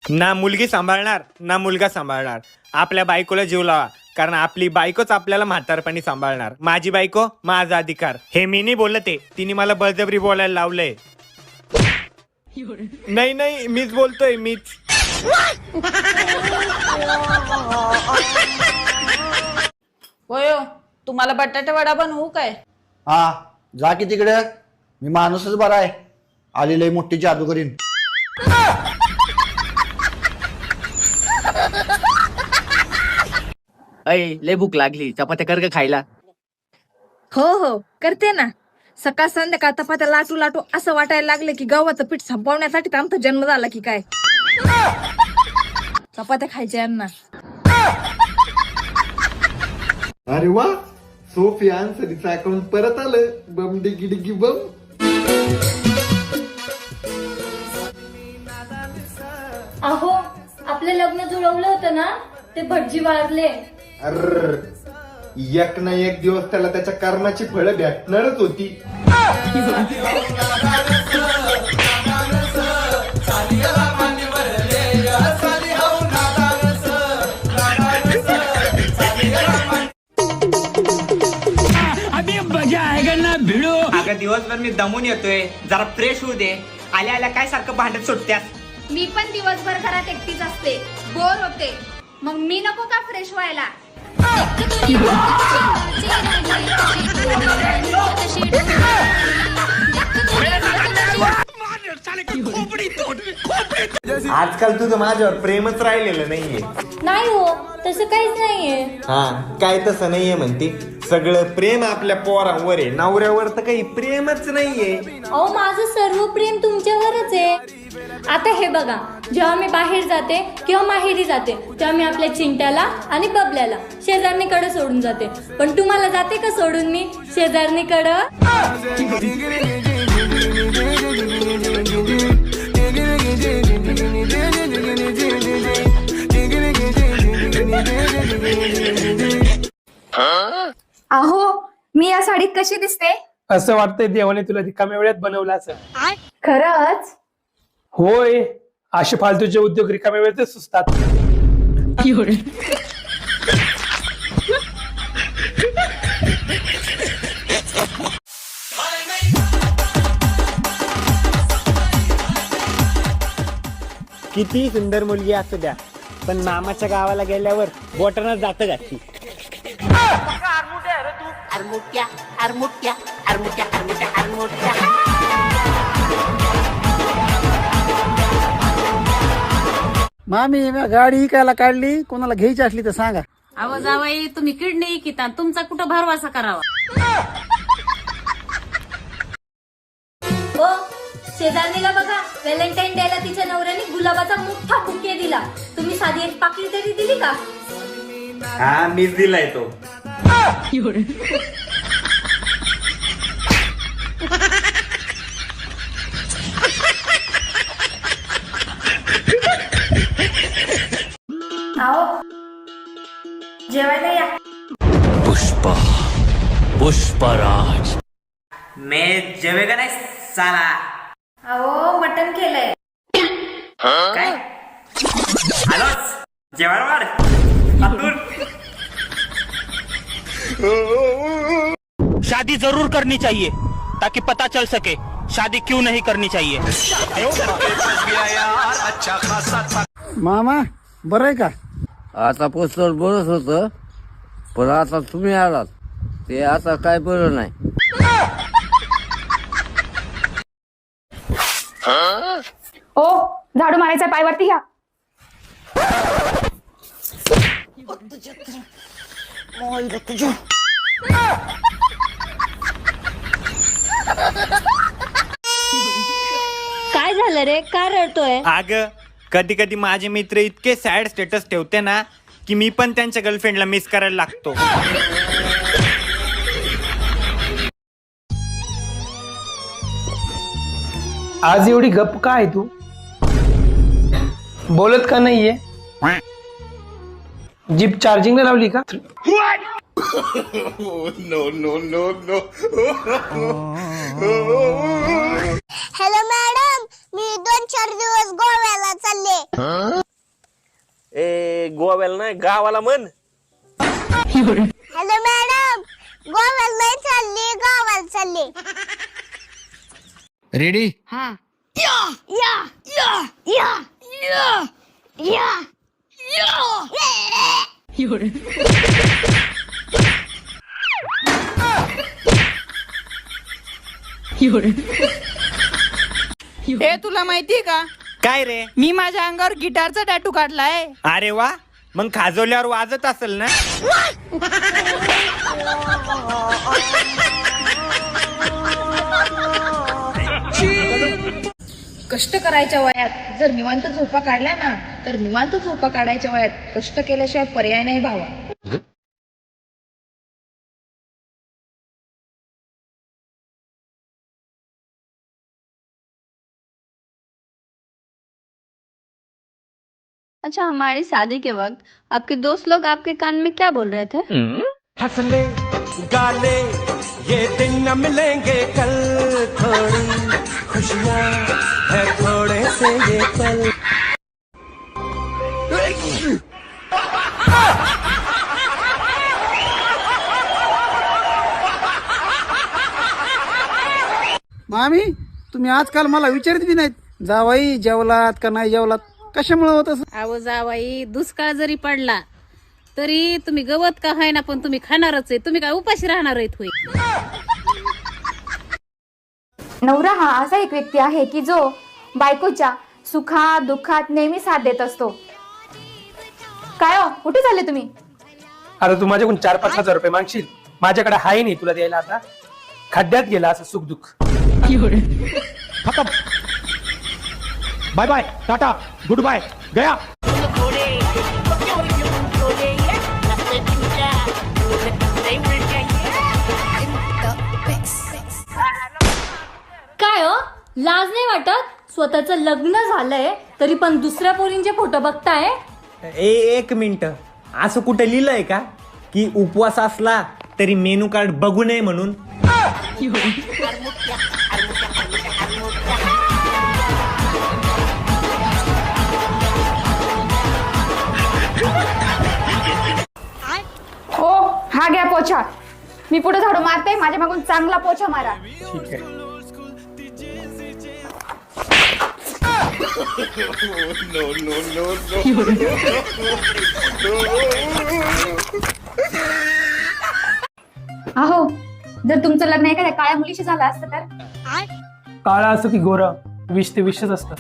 ना मुलगी सांभाळणार ना मुलगा सांभाळणार. आपल्या बायकोला जीव लावा, कारण आपली बायकोच आपल्याला म्हातारपणी सांभाळणार. माझी बायको माझा अधिकार. हे मी नाही बोलत आहे, तिने मला बळजबरी बोलायला लावलंय. नाही नाही, मीच बोलतोय, मीच. होय, तुम्हाला बटाटा वडा बनवू काय? हा, जा की तिकडे. मी माणूसच बरा आहे, आली लई मोठी जादू करीन. अय लय भूक लागली, चपात्या कर ग खायला. हो हो करते ना. सकाळ संध्याकाळ चपात्या लाटू लाटू असं वाटायला लागलं की गव्हाचं पीठ संपवण्यासाठी तर आमचा जन्म झाला की काय. चपात्या खायच्या यांना. अरे वा, सोफियान सरीचं अकाउंट परत आलं. बम डिगी डिगी बम. अहो, आपलं लग्न जुळवलं होतं ना, ते भटजी वारले. अर एक ना एक दिवस त्याला त्याच्या कर्माची फळं भेटणारच होती. अगं दिवसभर मी दमून येतोय, जरा फ्रेश होऊ दे. आल्या आल्या काय सारखं भांडत सुटत्यास. मी पण दिवसभर घरात एकटीच असते, बोर होते. मग मी नको का फ्रेश व्हायला? आजकाल तुझं माझ्यावर प्रेमच राहिलेलं नाहीये. नाही हो, तसं काहीच नाहीये. हा, काय तसं नाहीये म्हणते. सगळं प्रेम आपल्या पोरांवर आहे, नवऱ्यावर तर काही प्रेमच नाहीये. अहो, माझं सर्व प्रेम तुमच्यावरच आहे. आता हे बघा, जेव्हा मी बाहेर जाते किंवा माहेरी जाते, तेव्हा मी आपल्या चिंट्याला आणि बबल्याला शेजारणीकडे सोडून जाते. पण तुम्हाला जाते का सोडून मी शेजारणीकडं? अहो, मी या साडीत कशी दिसते? असं वाटतंय देवाने तुला रिकाम्या वेळात बनवलं असं. खरंच? होय, असे फालतूचे उद्योग रिकाम्या वेळेतच सुचतात. किती सुंदर मुलगी असू द्या, पण मामाच्या गावाला गेल्यावर बोटानं जात जाती. मामी, गाडी इकायला काढली, कोणाला घ्यायची असली तर सांगा. अहो जावाई, तुम्ही किडनी इकिता, तुमचा कुठं भरवासा करावा. हो, शेजारणीला बघा, व्हॅलेंटाईन डेला तिच्या नवऱ्याने गुलाबाचा मोठा बुके दिला. तुम्ही साधी एक पाकिट तरी दिली का? हा, मीच दिलाय तो. अहो, जेवायला या. पुष्पराज मैं जेवेगा नाही साला. अहो, मटण केलंय. काय आलोच जेवायवर. शादी जरूर करनी चाहिए ताकि पता चल सके शादी क्यों नहीं करनी चाहिए. मामा, बरं आहे का? आता पोस्टर बरंच होतं, पण आता तुम्ही आलात ते आता काय बरं नाही. ओ, झाडू मारायचा पायवरती घ्या. काय झालं रे, का रडतोय? अग, कधी कधी माझे मित्र इतके सॅड स्टेटस ठेवते ना, की मी पण त्यांच्या गर्लफ्रेंडला मिस करायला लागतो. आज एवढी गप्प का आहे तू? बोलत का नाहीये? जीप चार्जिंगला लावली का? हॅलो मॅडम, मी 2-4 दिवस गोव्याला चालले. ए गोव्याला नाही गावाला म्हण. हॅलो मॅडम, गोव्याला नाही चालले, गावाला चालले. रेडी? हा या या या या या या हे तुला माहितीये का, काय रे? मी माझ्या अंगावर गिटारचा टॅटू काढलाय. अरे वा, मग खाजवल्यावर वाजत असेल ना? कष्ट करायच्या वयात जर निवांत झोपा काढल्या ना, तर निवांत झोपा काढायच्या वयात कष्ट केल्याशिवाय पर्याय नाही भावा. अच्छा, हमारी शादी के वक्त आपके दोस्त लोग आपके कान में क्या बोल रहे थे? हंसले गाले ये दिन न मिलेंगे कल, थोड़ी खुशियाँ है थोड़े से ये पल. मामी, तुम्ही आजकाल मला विचारत बी नाहीत, जावाई जेवलात का नाही जेवलात, कशामुळे होत असं? अहो जावाई, दुष्काळ जरी पडला तरी तुम्ही गवत का आहे ना, पण तुम्ही खाणारच आहे. तुम्ही काय उपाशी राहणार आहेत होय? नवरा हा असा एक व्यक्ती आहे की जो बायकोच्या सुखात दुःखात नेहमी साथ देत असतो. काय हो, कुठे चालले तुम्ही? अरे तू माझ्याकडून 4-5 हजार रुपये मागशील, माझ्याकडे हाय नाही तुला द्यायला. आता खड्ड्यात गेला असं सुख दुःख. खत्म. Bye bye, tata, good bye, गया. काय हो, लाज नाही वाटत? स्वतःचं लग्न झालंय तरी पण दुसऱ्या पोरींचे फोटो बघताय. एक मिनिट, असं कुठे लिहिलंय का की उपवास असला तरी मेनू कार्ड बघू नये म्हणून? हो, हा घ्या पोछा. मी पुढे झाडू मारते, माझ्या मागून चांगला पोछा मारा. ठीक आहे. अहो, जर तुमचं लग्न एखाद्या काळ्या मुलीशी झालं असतं तर? काळा असं की गोरा, 20 ते 20च असतं.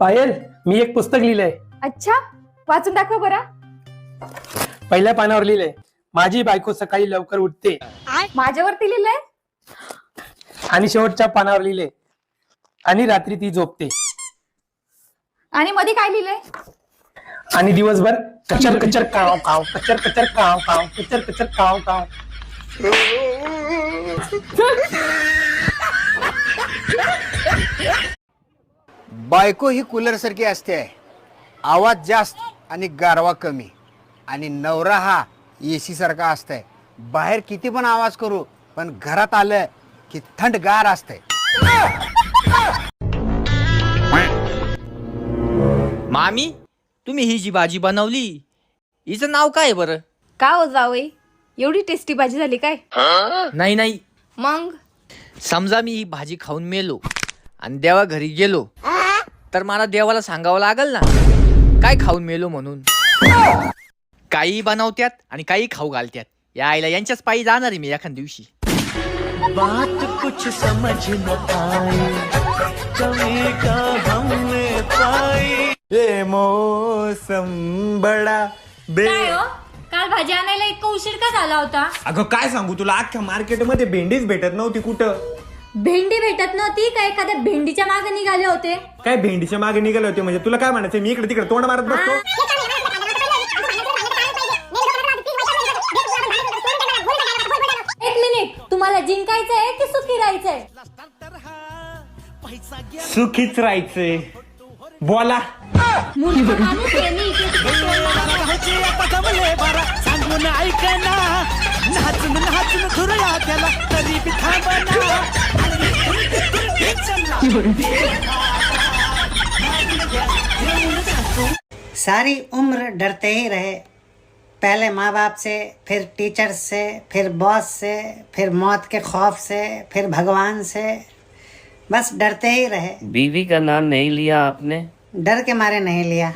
पायल, मी एक पुस्तक लिहिलंय. अच्छा, वाचून दाखवा बरं. पहिल्या पानावर लिहिलंय, माझी बायको सकाळी लवकर उठते. माझ्यावरती लिहिलंय. आणि शेवटच्या पानावर लिहिले, आणि रात्री ती झोपते. आणि मध्ये काय लिहिलंय? आणि दिवसभर कचर कचर काव काव, कचर कचर काव काव, कचर कचर काव काव. बायको ही कूलर सारखी असते, आवाज जास्त आणि गारवा कमी. आणि नवरा हा एसी सारखा असतंय, बाहेर किती पण आवाज करू पण घरात आलं की थंडगार असतंय. मामी, तुम्ही ही जी भाजी बनवली हिचं नाव काय बरं? का हो जावई, एवढी टेस्टी भाजी झाली काय? नाही नाही, मग समजा मी ही भाजी खाऊन मेलो आणि देवा घरी गेलो तर मला देवाला सांगावं लागल ना काय खाऊन मेलो म्हणून. काही बनवत्यात आणि काही खाऊ घालत्यात. या आईला यांच्याच पायी जाणार आहे मी एखाद दिवशी. बात कुछ समझ न आई, कमी का हमने पाई. ये मौसम बडा बे. काय हो, काल भाजी आणायला इतका उशीर का झाला होता? अगं काय सांगू तुला, अख्ख्या मार्केटमध्ये भेंडीच भेटत नव्हती कुठं. भेंडी भेटत नव्हती का एखाद्या भेंडीच्या मागे निघाले होते? काय भेंडीच्या मागे निघाले होते म्हणजे? तुला काय म्हणायचं, मी इकडे तिकडे तोंड मारत बसतो? एक मिनिट, तुम्हाला जिंकायचंय की सुखी राहायचंय? सुखीच राहायचंय. बोला. मूर्ख माणूस आहे मी, इकडे तिकडे तोंड मारतो. सांगून ऐकना नाचून नाचून धुरळा त्याला तरी बी थांबना. सारी उम्र डरते ही रहे, पहले माँ बाप से, फिर टीचर्स से, फिर बॉस से, फिर मौत के खौफ से, फिर भगवान से, बस डरते ही रहे. बीवी का नाम नहीं लिया आपने? डर के मारे नहीं लिया.